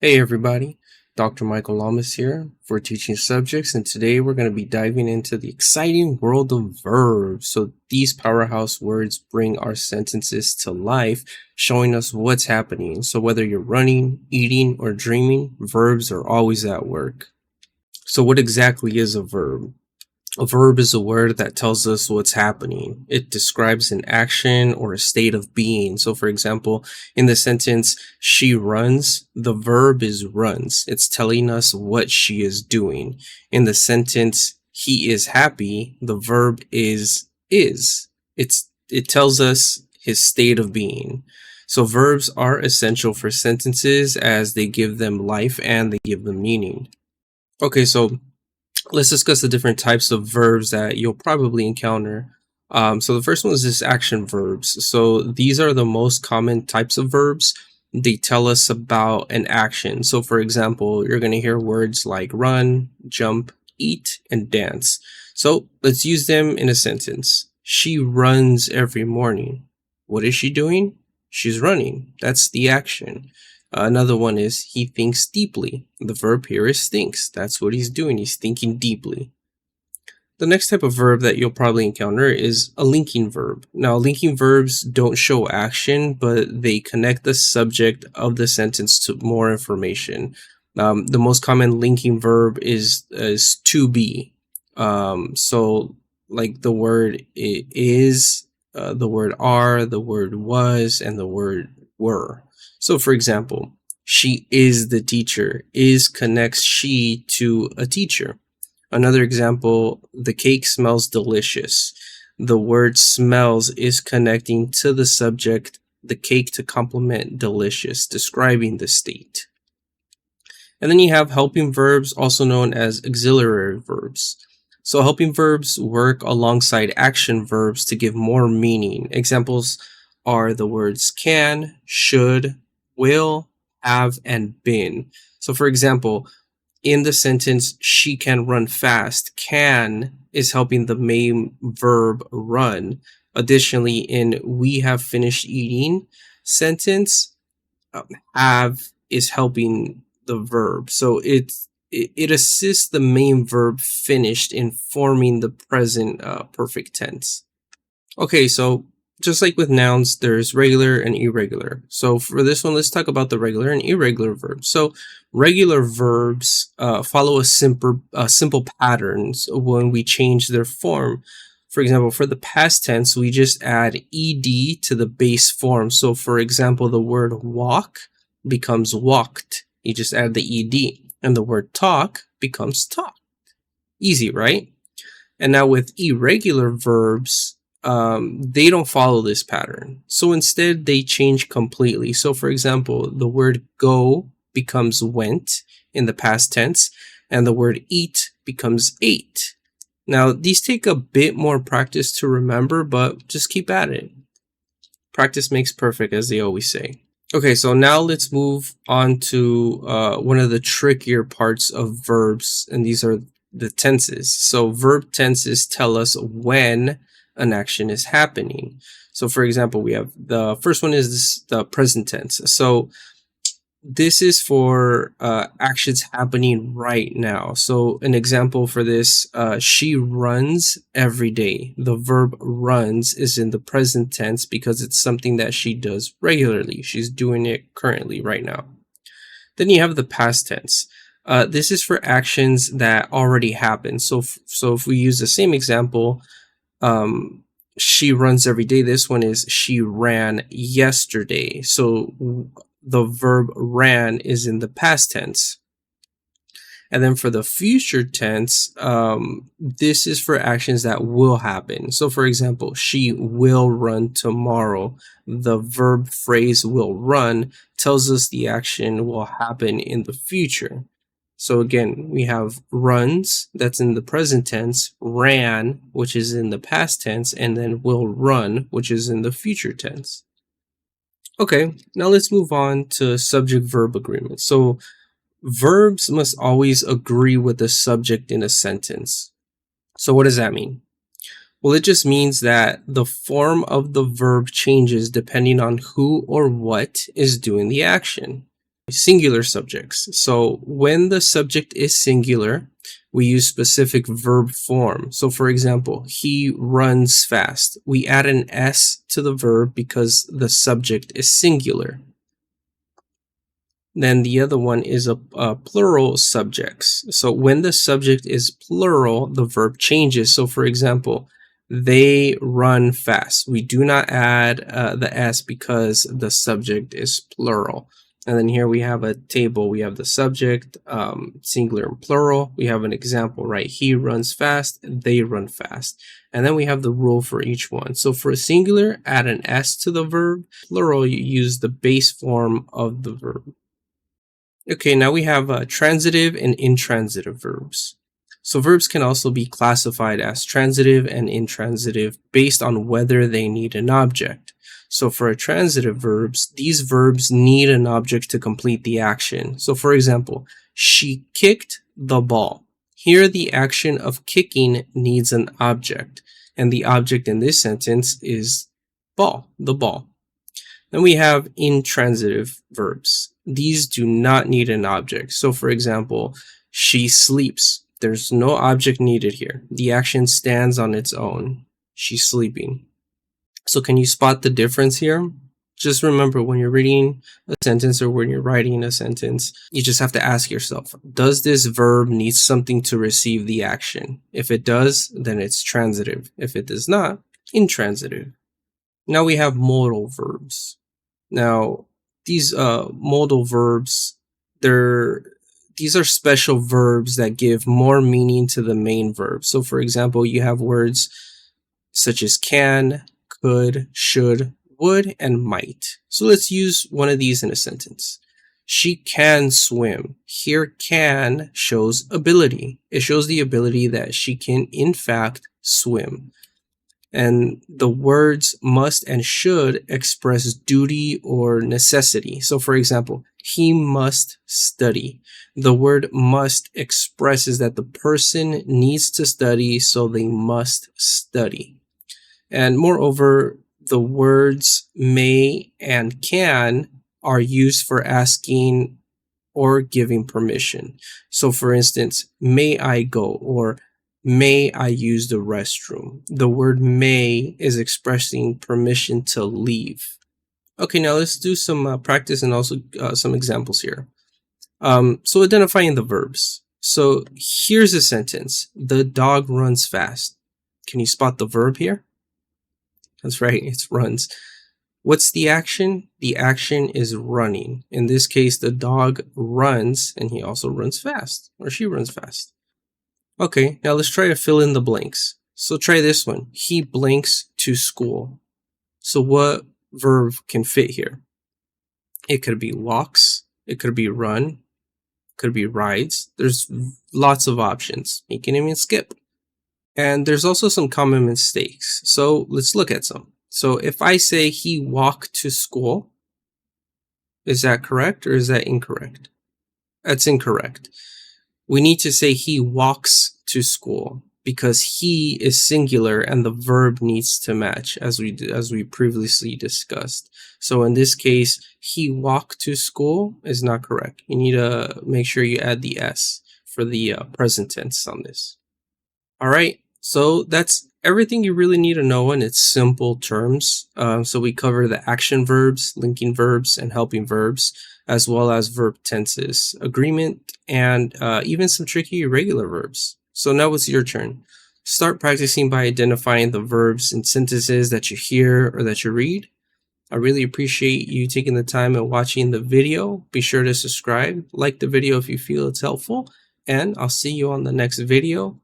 Hey everybody, Dr. Michael Llamas here for teaching subjects, and today we're going to be diving into the exciting world of verbs. So these powerhouse words bring our sentences to life, showing us what's happening. So whether you're running, eating, or dreaming, verbs are always at work. So what exactly is a verb? A verb is a word that tells us what's happening. It describes an action or a state of being. So, for example, in the sentence, she runs, the verb is runs. It's telling us what she is doing. In the sentence, he is happy, the verb is. It tells us his state of being. So, verbs are essential for sentences as they give them life and they give them meaning. Okay, so let's discuss the different types of verbs that you'll probably encounter. So the first one is just action verbs. So these are the most common types of verbs. They tell us about an action. So for example, you're going to hear words like run, jump, eat, and dance. So let's use them in a sentence. She runs every morning. What is she doing? She's running. That's the action. Another one is he thinks deeply. The verb here is thinks. That's what he's doing. He's thinking deeply. The next type of verb that you'll probably encounter is a linking verb. Now, linking verbs don't show action, but they connect the subject of the sentence to more information. The most common linking verb is to be. So, like the word is, the word are, the word was, and the word were. So, for example, she is the teacher. Is connects she to a teacher. Another example, the cake smells delicious. The word smells is connecting to the subject, the cake to complement delicious, describing the state. And then you have helping verbs, also known as auxiliary verbs. So helping verbs work alongside action verbs to give more meaning. Examples are the words can, should, will, have, and been. So for example, in the sentence, she can run fast, can is helping the main verb run. Additionally, in we have finished eating sentence, have is helping the verb. So it assists the main verb finished in forming the present perfect tense. Okay, so just like with nouns, there's regular and irregular. So for this one, let's talk about the regular and irregular verbs. So regular verbs follow a simple patterns when we change their form. For example, for the past tense, we just add ed to the base form. So for example, the word walk becomes walked. You just add the ed. And the word talk becomes talked. Easy, right? And now with irregular verbs, they don't follow this pattern. So instead, they change completely. So for example, the word go becomes went in the past tense, and the word eat becomes ate. Now, these take a bit more practice to remember, but just keep at it. Practice makes perfect, as they always say. Okay, so now let's move on to one of the trickier parts of verbs, and these are the tenses. So verb tenses tell us when an action is happening. So for example, we have the first one is the present tense. So this is for actions happening right now. So an example for this, she runs every day. The verb runs is in the present tense because it's something that she does regularly. She's doing it currently right now. Then you have the past tense. This is for actions that already happened. So if we use the same example, she runs every day. This one is she ran yesterday. So the verb ran is in the past tense. And then for the future tense, this is for actions that will happen. So for example, she will run tomorrow. The verb phrase will run tells us the action will happen in the future. So again, we have runs, that's in the present tense, ran, which is in the past tense, and then will run, which is in the future tense. Okay, now let's move on to subject-verb agreement. So verbs must always agree with the subject in a sentence. So what does that mean? Well, it just means that the form of the verb changes depending on who or what is doing the action. Singular subjects. So when the subject is singular, we use specific verb form. So for example, he runs fast. We add an S to the verb because the subject is singular. Then the other one is a plural subjects. So when the subject is plural, the verb changes. So for example, they run fast. We do not add the S because the subject is plural. And then here we have a table. We have the subject, singular and plural. We have an example, right? He runs fast, they run fast. And then we have the rule for each one. So for a singular, add an S to the verb. Plural, you use the base form of the verb. Okay, now we have transitive and intransitive verbs. So verbs can also be classified as transitive and intransitive based on whether they need an object. So for transitive verbs, these verbs need an object to complete the action. So for example, she kicked the ball. Here the action of kicking needs an object, and the object in this sentence is ball, the ball. Then we have intransitive verbs. These do not need an object. So for example, she sleeps. There's no object needed here. The action stands on its own. She's sleeping. So can you spot the difference here? Just remember, when you're reading a sentence or when you're writing a sentence, you just have to ask yourself, does this verb need something to receive the action? If it does, then it's transitive. If it does not, intransitive. Now we have modal verbs. Now, these modal verbs, these are special verbs that give more meaning to the main verb. So for example, you have words such as can, could, should, would, and might. So let's use one of these in a sentence. She can swim. Here can shows ability. It shows the ability that she can in fact swim. And the words must and should express duty or necessity. So for example, he must study. The word must expresses that the person needs to study, so they must study. And moreover, the words may and can are used for asking or giving permission. So for instance, may I go, or may I use the restroom? The word may is expressing permission to leave. Okay, now let's do some practice and also some examples here. So identifying the verbs. So here's a sentence. The dog runs fast. Can you spot the verb here? That's right, it's runs. What's the action? The action is running. In this case, the dog runs and he also runs fast, or she runs fast. Okay, now let's try to fill in the blanks. So try this one. He blinks to school. So what verb can fit here? It could be walks, it could be run, it could be rides. There's lots of options. You can even skip. And there's also some common mistakes. So let's look at some. So if I say he walked to school, is that correct or is that incorrect? That's incorrect. We need to say he walks to school because he is singular and the verb needs to match, as we previously discussed. So in this case, he walked to school is not correct. You need to make sure you add the S for the present tense on this. All right, so that's everything you really need to know in its simple terms. So we cover the action verbs, linking verbs, and helping verbs, as well as verb tenses, agreement, and even some tricky irregular verbs. So now it's your turn. Start practicing by identifying the verbs and sentences that you hear or that you read. I really appreciate you taking the time and watching the video. Be sure to subscribe, like the video if you feel it's helpful, and I'll see you on the next video.